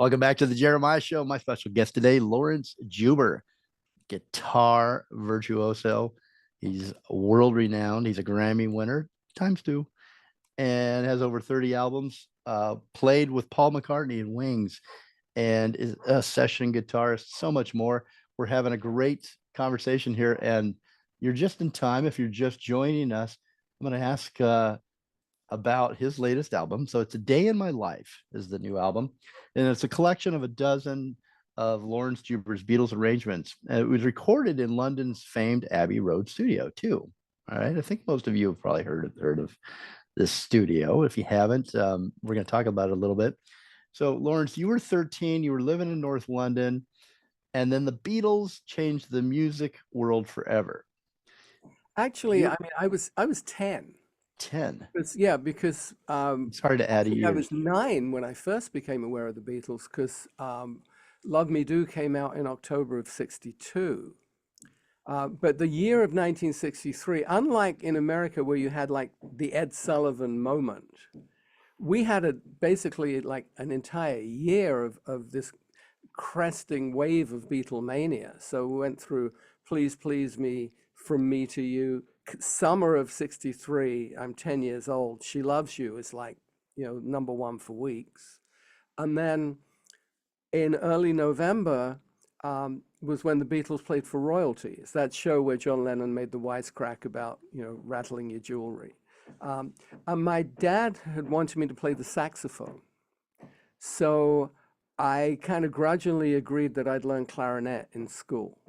Welcome back to the Jeremiah Show. My special guest today, Lawrence Juber, guitar virtuoso. He's world renowned. He's a Grammy winner, times two, and has over 30 albums. Played with Paul McCartney and Wings, and is a session guitarist, so much more. We're having a great conversation here, and you're just in time if you're just joining us. I'm going to ask about his latest album. So it's A Day in My Life is the new album, and it's a collection of a dozen of Lawrence Juber's Beatles arrangements. It was recorded in London's famed Abbey Road studio too. All right, I think most of you have probably heard of this studio. If you haven't, we're going to talk about it a little bit. So, Lawrence, you were 13. You were living in North London, and then the Beatles changed the music world forever. Actually, You I mean, I was 10. 10. Because It's hard to I add a think I years. was 9 when I first became aware of the Beatles because Love Me Do came out in October of 62. But the year of 1963, unlike in America where you had like the Ed Sullivan moment, we had basically like an entire year of this cresting wave of Beatlemania. So we went through Please Please Me, From Me to You, summer of 63, I'm 10 years old. She Loves You is like, number one for weeks. And then in early November was when the Beatles played for royalty. It's that show where John Lennon made the wisecrack about, rattling your jewelry. And my dad had wanted me to play the saxophone. So I kind of grudgingly agreed that I'd learn clarinet in school,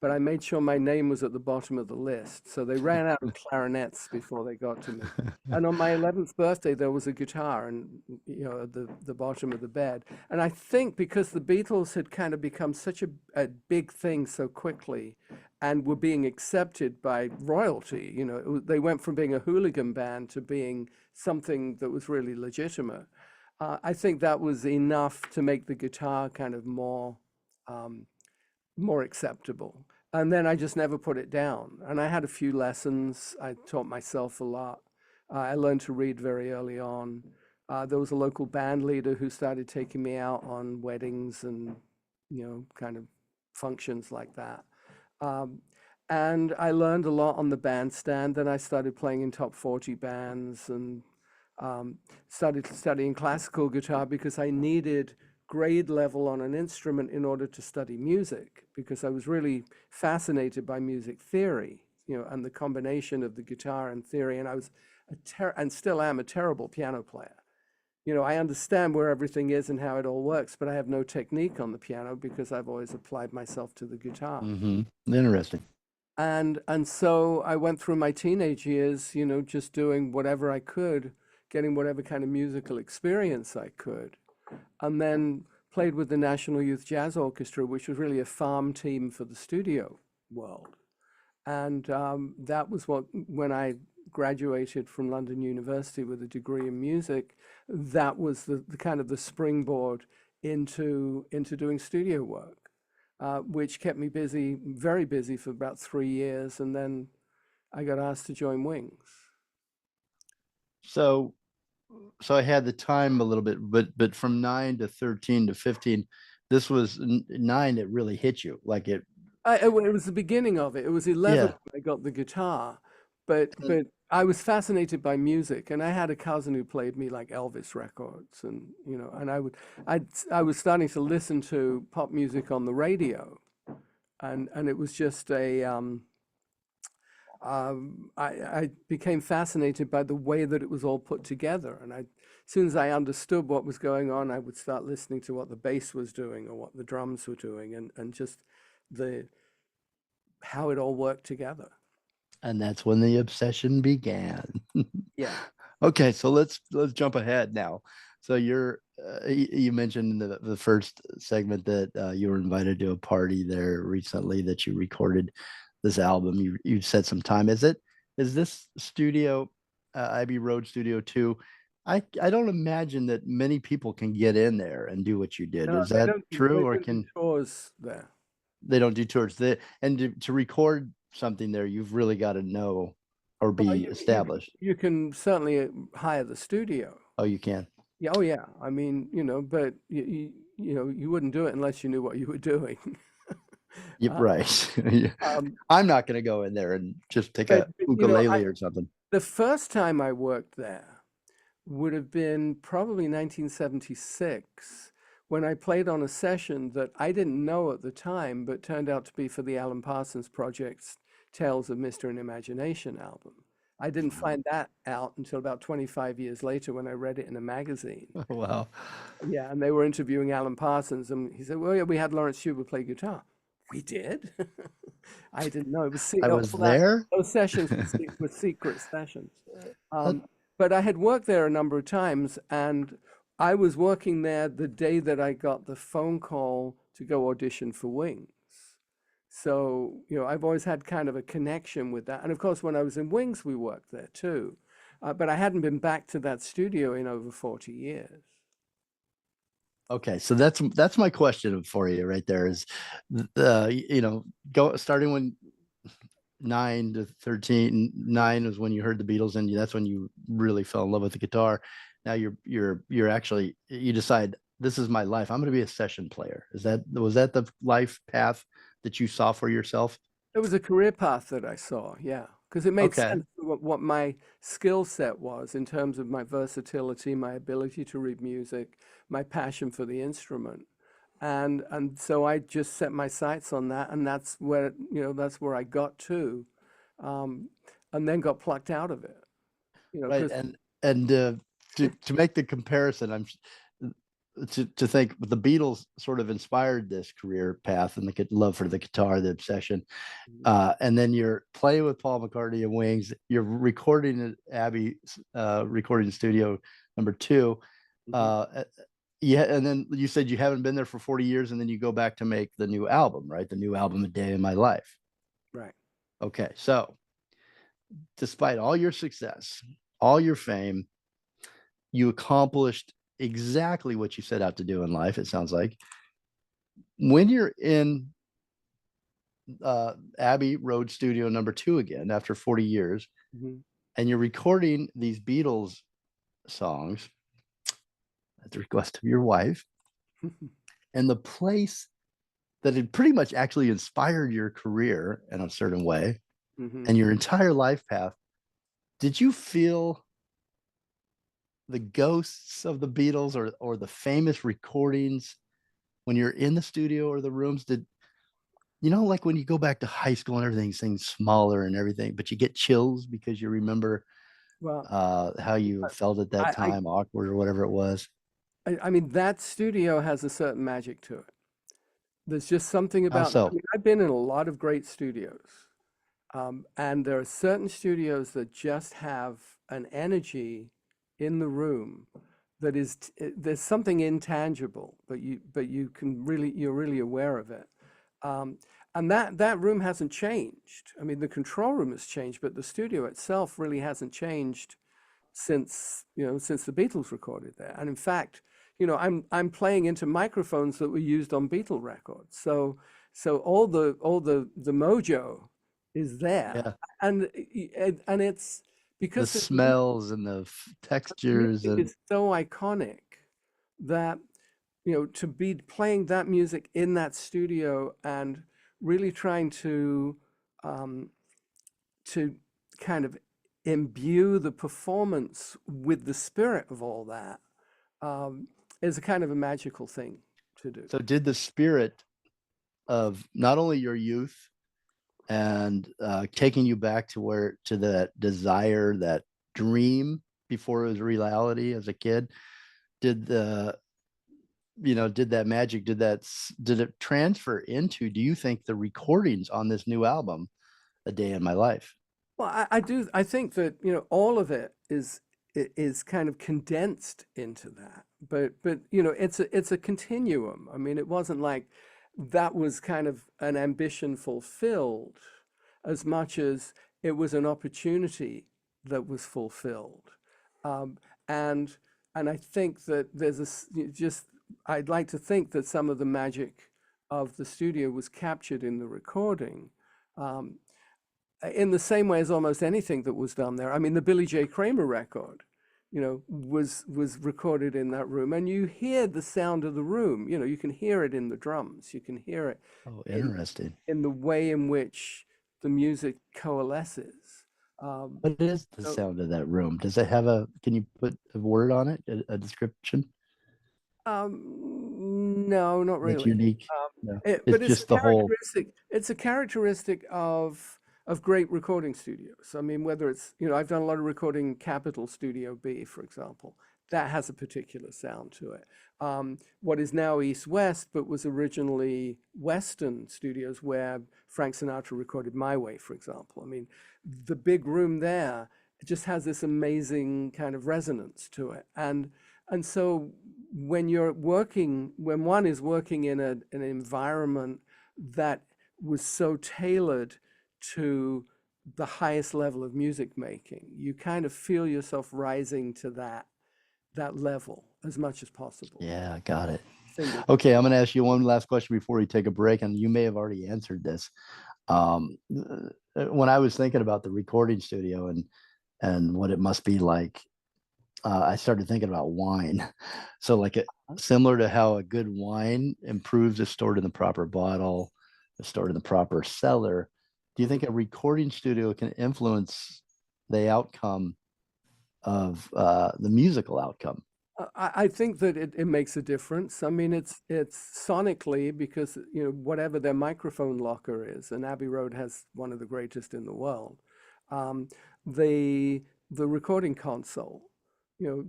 but I made sure my name was at the bottom of the list. So they ran out of clarinets before they got to me. And on my 11th birthday, there was a guitar and, at the bottom of the bed. And I think because the Beatles had kind of become such a big thing so quickly and were being accepted by royalty, they went from being a hooligan band to being something that was really legitimate. I think that was enough to make the guitar kind of more acceptable. And then I just never put it down. And I had a few lessons. I taught myself a lot. I learned to read very early on. There was a local band leader who started taking me out on weddings and, kind of functions like that. And I learned a lot on the bandstand. Then I started playing in top 40 bands and started studying classical guitar because I needed grade level on an instrument in order to study music because I was really fascinated by music theory, and the combination of the guitar and theory. And I was and still am a terrible piano player. I understand where everything is and how it all works, but I have no technique on the piano because I've always applied myself to the guitar. Interesting. And so I went through my teenage years, just doing whatever I could, getting whatever kind of musical experience I could, and then played with the National Youth Jazz Orchestra, which was really a farm team for the studio world. And that was when I graduated from London University with a degree in music, that was the kind of the springboard into doing studio work, which kept me busy, very busy for about 3 years. And then I got asked to join Wings. So so I had the time a little bit, but from 9 to 13 to 15, this was nine. It really hit you like it. Well, it was the beginning of it. It was 11 Yeah. when I got the guitar, but I was fascinated by music, and I had a cousin who played me like Elvis records, and and I was starting to listen to pop music on the radio, and it was just I became fascinated by the way that it was all put together, and as soon as I understood what was going on, I would start listening to what the bass was doing or what the drums were doing, and just the how it all worked together. And that's when the obsession began. Yeah. Okay, so let's jump ahead now. So you mentioned in the first segment that you were invited to a party there recently that you recorded this album. You said some time. Is this studio Abbey Road Studio 2? I don't imagine that many people can get in there and do what you did. No, Is that they true, or don't do can tours there. they don't do tours? And to record something there, you've really got to know or Well, be established. you can certainly hire the studio. Oh, you can. Yeah, oh yeah. I mean, but you wouldn't do it unless you knew what you were doing. Yep, Uh, right. Yeah. um, I'm not going to go in there and just take but a you know, ukulele or something. the first time I worked there would have been probably 1976 when I played on a session that I didn't know at the time, but turned out to be for the Alan Parsons Project's Tales of Mystery and Imagination album. I didn't Mhm. find that out until about 25 years later when I read it in a magazine. Wow. Yeah, and they were interviewing Alan Parsons, and he said, "Well, yeah, we had Lawrence Schubert play guitar." We did. I didn't know. It was I all was that. there. Those sessions were secret sessions. That- Um, but I had worked there a number of times, and I was working there the day that I got the phone call to go audition for Wings. So, I've always had kind of a connection with that. And of course, when I was in Wings, we worked there too. But I hadn't been back to that studio in over 40 years. Okay, so that's my question for you right there is, go starting when 9 to 13, 9 was when you heard the Beatles, and that's when you really fell in love with the guitar. Now you're actually, you decide this is my life. I'm going to be a session player. Was that the life path that you saw for yourself? It was a career path that I saw, yeah, because it made Okay. sense to what my skill set was in terms of my versatility, my ability to read music, my passion for the instrument. And so I just set my sights on that, and that's where I got to, um, and then got plucked out of it, Right. because And to make the comparison, to think the Beatles sort of inspired this career path and the love for the guitar, the obsession. And then you're playing with Paul McCartney and Wings. You're recording at Abbey recording studio number 2. Uh, yeah, and then you said you haven't been there for 40 years, and then you go back to make the new album, right? The new album, A Day in My Life. right. Okay, so despite all your success, all your fame, you accomplished exactly what you set out to do in life, it sounds like. When you're in Abbey Road Studio number 2 again after 40 years, Mhm. and you're recording these Beatles songs at the request of your wife, and the place that had pretty much actually inspired your career in a certain way Mhm. and your entire life path, did you feel the ghosts of the Beatles, or the famous recordings when you're in the studio or the rooms? Did like when you go back to high school and everything's smaller and everything, but you get chills because you remember Well, how you felt at that I, time, awkward or whatever it was? I mean, that studio has a certain magic to it. There's just something How about, I so? mean, I've been in a lot of great studios, and there are certain studios that just have an energy in the room that is, there's something intangible, you're really aware of it. Um, and that room hasn't changed. I mean, the control room has changed, but the studio itself really hasn't changed since the Beatles recorded there. And in fact, I'm playing into microphones that were used on Beatle records. So all the mojo is there, Yeah, and it's the because smells and the textures music and is so iconic that to be playing that music in that studio and really trying um, to kind of imbue the performance with the spirit of all that um, is a kind of a magical thing to do. so did the spirit of not only your youth and taking you back to that desire, that dream before it was reality as a kid, did the did that magic, did it transfer into, do you think, the recordings on this new album, A Day in My Life? Well, I think that all of it is kind of condensed into that, but it's a continuum. I mean, it wasn't like that was kind of an ambition fulfilled as much as it was an opportunity that was fulfilled. Um, and and I think that just I'd like to think that some of the magic of the studio was captured in the recording. Um, in the same way as almost anything that was done there. I mean, the Billy J. Kramer record, was recorded in that room, and you hear the sound of the room. You can hear it in the drums. You can hear it Oh, in interesting. the way in which the music coalesces. What is the So, sound of that room? Does it have can you put a word on it, a description no, not that's really. unique? No, But it's it's a just the whole. characteristic. It's a characteristic of great recording studios. I mean, whether it's I've done a lot of recording in Capitol Studio B, for example. That has a particular sound to it. What is now East West, but was originally Western Studios, where Frank Sinatra recorded My Way, for example. I mean, the big room there just has this amazing kind of resonance to it, and so when one is working in an environment that was so tailored to the highest level of music making, you kind of feel yourself rising to that level as much as possible. Yeah, got it. Finger. Okay, I'm going to ask you one last question before we take a break, and you may have already answered this. When I was thinking about the recording studio and what it must be like, I started thinking about wine. So, like, similar to how a good wine improves if stored in the proper bottle, if stored in the proper cellar. Do you think a recording studio can influence the outcome of the musical outcome? I think that it makes a difference. I mean, it's sonically because whatever their microphone locker is, and Abbey Road has one of the greatest in the world. Um, the recording console,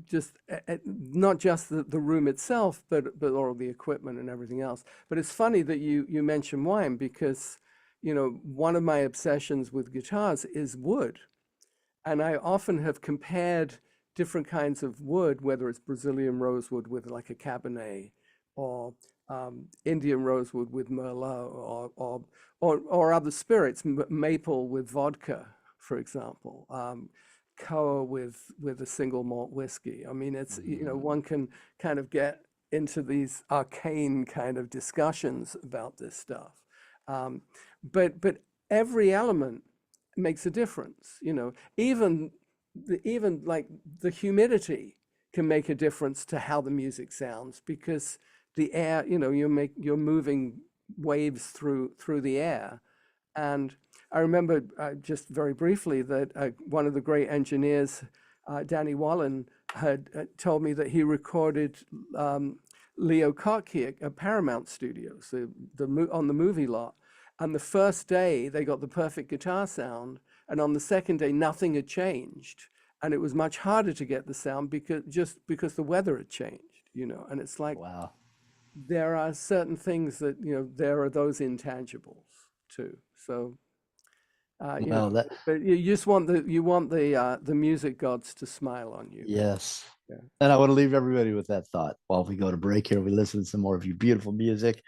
just not just the room itself, but all the equipment and everything else. But it's funny that you mention wine because one of my obsessions with guitars is wood, and I often have compared different kinds of wood, whether it's Brazilian rosewood with like a Cabernet, or Indian rosewood with Merlot, or other spirits, maple with vodka, for example, Koa with a single malt whiskey. I mean, it's one can kind of get into these arcane kind of discussions about this stuff, but every element makes a difference. Even like the humidity can make a difference to how the music sounds because the air, you're moving waves through the air. And I remember just very briefly that one of the great engineers, Danny Wallen, had told me that he recorded Leo Kottke at Paramount Studios, on the movie lot. And the first day they got the perfect guitar sound, and on the second day nothing had changed, and it was much harder to get the sound because the weather had changed. And it's like Wow. there are certain things that there are those intangibles too. So Well, that but you just want the music gods to smile on you. yes. Yeah. And I want to leave everybody with that thought. While we go to break here, we listen to some more of your beautiful music.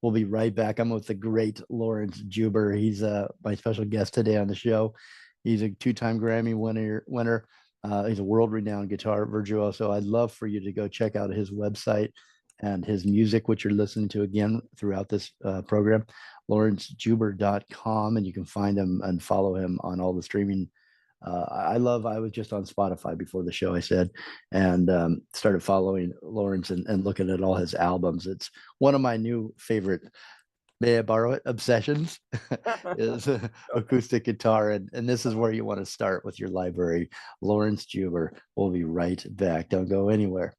We'll be right back. I'm with the great Lawrence Juber. He's my special guest today on the show. He's a two-time Grammy winner. He's a world-renowned guitar virtuoso. I'd love for you to go check out his website and his music, which you're listening to again throughout this program, lawrencejuber.com, and you can find him and follow him on all the streaming. I was just on Spotify before the show, I said, and started following Lawrence and looking at all his albums. It's one of my new favorite, may I borrow it, obsessions is acoustic guitar. And this is where you want to start with your library. Lawrence Juber. We'll be right back. Don't go anywhere.